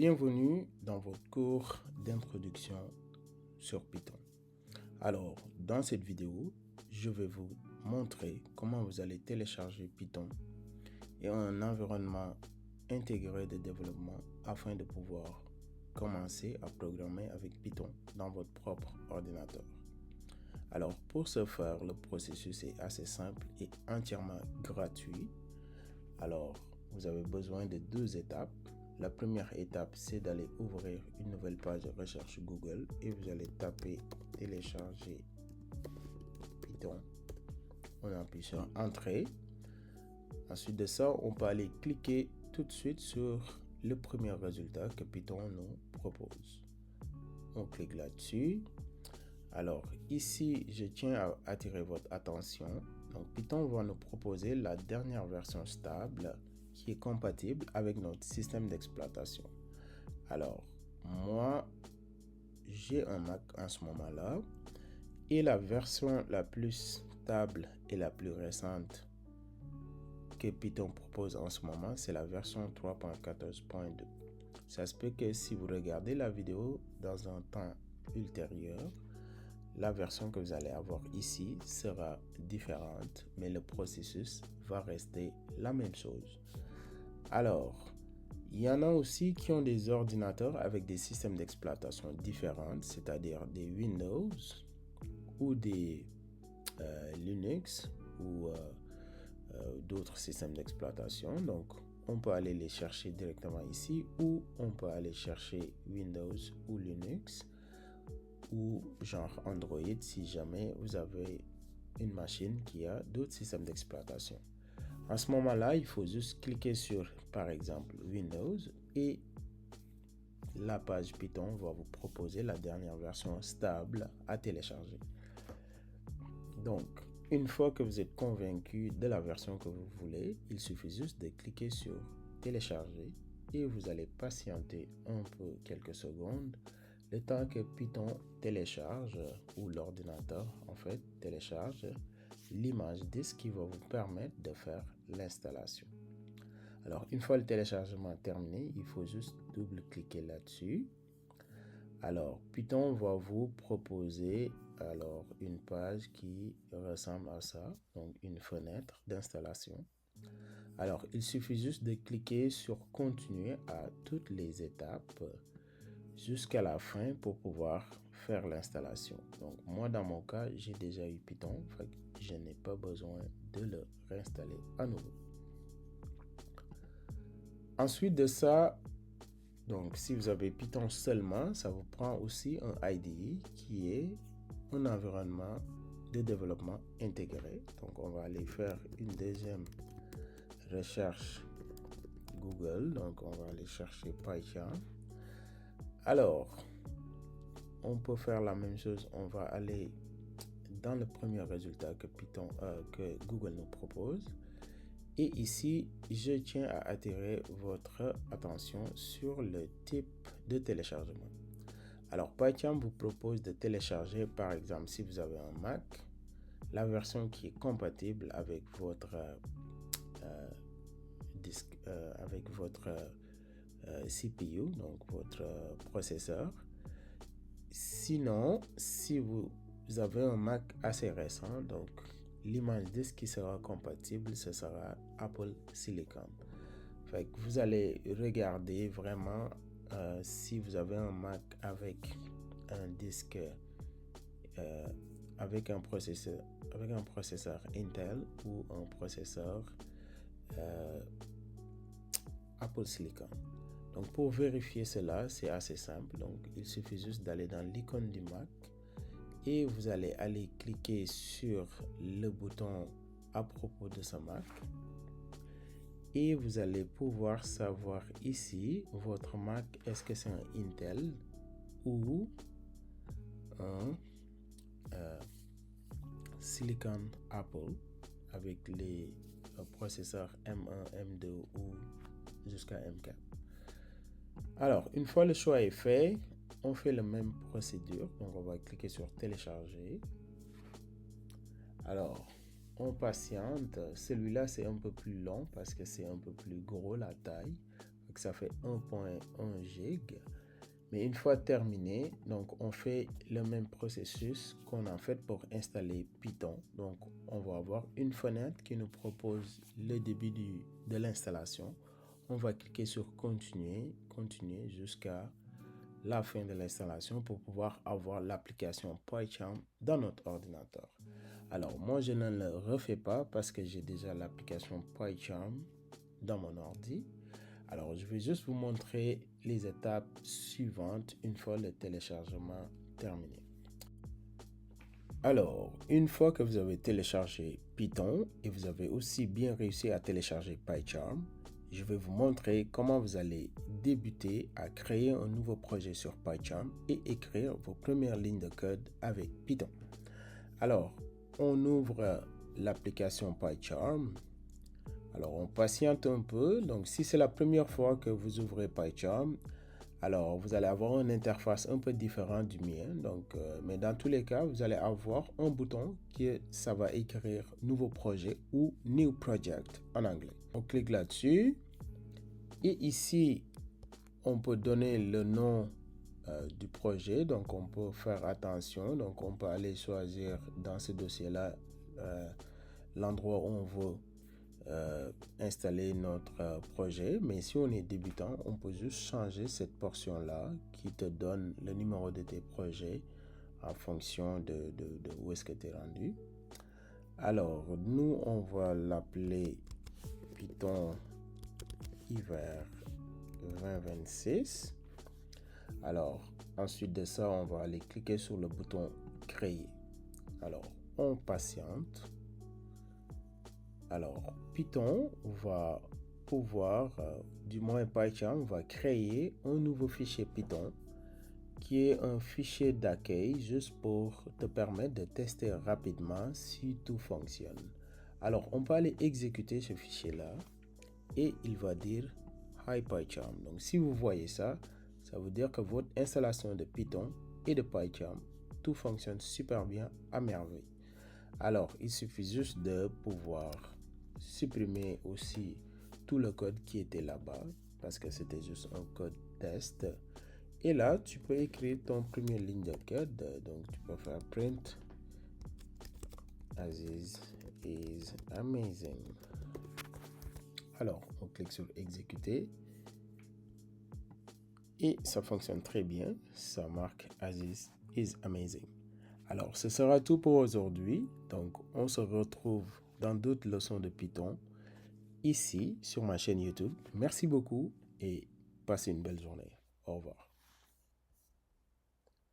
Bienvenue dans votre cours d'introduction sur Python. Alors, dans cette vidéo, je vais vous montrer comment vous allez télécharger Python et un environnement intégré de développement afin de pouvoir commencer à programmer avec Python dans votre propre ordinateur. Alors, pour ce faire, le processus est assez simple et entièrement gratuit. Alors, vous avez besoin de deux étapes. La première étape, c'est d'aller ouvrir une nouvelle page de recherche Google et vous allez taper télécharger Python. On appuie sur Entrée. Ensuite de ça, on peut aller cliquer tout de suite sur le premier résultat que Python nous propose. On clique là-dessus. Alors ici, je tiens à attirer votre attention. Donc Python va nous proposer la dernière version stable qui est compatible avec notre système d'exploitation. Alors moi, j'ai un Mac en ce moment-là et la version la plus stable et la plus récente que Python propose en ce moment, c'est la version 3.14.2. Ça se peut que si vous regardez la vidéo dans un temps ultérieur, la version que vous allez avoir ici sera différente, mais le processus va rester la même chose. Alors, il y en a aussi qui ont des ordinateurs avec des systèmes d'exploitation différents, c'est-à-dire des Windows ou des Linux ou d'autres systèmes d'exploitation. Donc, on peut aller les chercher directement ici ou on peut aller chercher Windows ou Linux ou genre Android si jamais vous avez une machine qui a d'autres systèmes d'exploitation. En ce moment-là, il faut juste cliquer sur, par exemple, Windows et la page Python va vous proposer la dernière version stable à télécharger. Donc, une fois que vous êtes convaincu de la version que vous voulez, il suffit juste de cliquer sur Télécharger et vous allez patienter un peu quelques secondes le temps que Python télécharge, ou l'ordinateur en fait télécharge l'image disque qui va vous permettre de faire l'installation. Alors une fois le téléchargement terminé, il faut juste double-cliquer là-dessus. Alors Python va vous proposer alors une page qui ressemble à ça, donc une fenêtre d'installation. Alors il suffit juste de cliquer sur continuer à toutes les étapes jusqu'à la fin pour pouvoir faire l'installation. Donc moi dans mon cas, j'ai déjà eu Python, fait que je n'ai pas besoin de le réinstaller à nouveau. Ensuite de ça, donc si vous avez Python seulement, ça vous prend aussi un IDE qui est un environnement de développement intégré. Donc on va aller faire une deuxième recherche Google. Donc on va aller chercher Python. Alors, on peut faire la même chose. On va aller dans le premier résultat que Google nous propose. Et ici, je tiens à attirer votre attention sur le type de téléchargement. Alors, Python vous propose de télécharger, par exemple, si vous avez un Mac, la version qui est compatible avec votre CPU, donc votre processeur. Sinon, si vous avez un Mac assez récent, donc l'image disque qui sera compatible, ce sera Apple Silicon. Fait que vous allez regarder vraiment si vous avez un Mac avec un disque avec un processeur Intel ou un processeur Apple Silicon. Donc pour vérifier cela, c'est assez simple. Donc il suffit juste d'aller dans l'icône du Mac et vous allez aller cliquer sur le bouton à propos de ce Mac et vous allez pouvoir savoir ici votre Mac, est-ce que c'est un Intel ou un Silicon Apple avec les processeurs M1, M2 ou jusqu'à M4. Alors, une fois le choix est fait, on fait la même procédure. Donc, on va cliquer sur télécharger. Alors, on patiente. Celui-là, c'est un peu plus long parce que c'est un peu plus gros la taille. Donc ça fait 1.1 gig. Mais une fois terminé, donc on fait le même processus qu'on a fait pour installer Python. Donc on va avoir une fenêtre qui nous propose le début de l'installation. On va cliquer sur continuer jusqu'à la fin de l'installation pour pouvoir avoir l'application PyCharm dans notre ordinateur. Alors moi je ne le refais pas parce que j'ai déjà l'application PyCharm dans mon ordi. Alors, je vais juste vous montrer les étapes suivantes une fois le téléchargement terminé. Alors, une fois que vous avez téléchargé Python et vous avez aussi bien réussi à télécharger PyCharm, je vais vous montrer comment vous allez débuter à créer un nouveau projet sur PyCharm et écrire vos premières lignes de code avec Python. Alors, on ouvre l'application PyCharm. Alors, on patiente un peu. Donc, si c'est la première fois que vous ouvrez PyCharm, alors vous allez avoir une interface un peu différente du mien. Donc, mais dans tous les cas, vous allez avoir un bouton ça va écrire Nouveau projet ou New Project en anglais. On clique là-dessus. Et ici, on peut donner le nom du projet. Donc, on peut faire attention. Donc, on peut aller choisir dans ce dossier-là l'endroit où on veut installer notre projet. Mais si on est débutant, on peut juste changer cette portion là qui te donne le numéro de tes projets en fonction de où est-ce que tu es rendu. Alors nous on va l'appeler Python hiver 2026. Alors ensuite de ça, on va aller cliquer sur le bouton créer. Alors on patiente. Alors, Python va pouvoir, du moins PyCharm, va créer un nouveau fichier Python qui est un fichier d'accueil juste pour te permettre de tester rapidement si tout fonctionne. Alors, on peut aller exécuter ce fichier-là et il va dire Hi PyCharm. Donc, si vous voyez ça, ça veut dire que votre installation de Python et de PyCharm, tout fonctionne super bien à merveille. Alors, il suffit juste de pouvoir supprimer aussi tout le code qui était là-bas parce que c'était juste un code test. Et là, tu peux écrire ton première ligne de code. Donc, tu peux faire print Aziz is amazing. Alors, on clique sur exécuter. Et ça fonctionne très bien. Ça marque Aziz is amazing. Alors, ce sera tout pour aujourd'hui. Donc, on se retrouve dans d'autres leçons de Python ici sur ma chaîne YouTube. Merci beaucoup et passez une belle journée. Au revoir.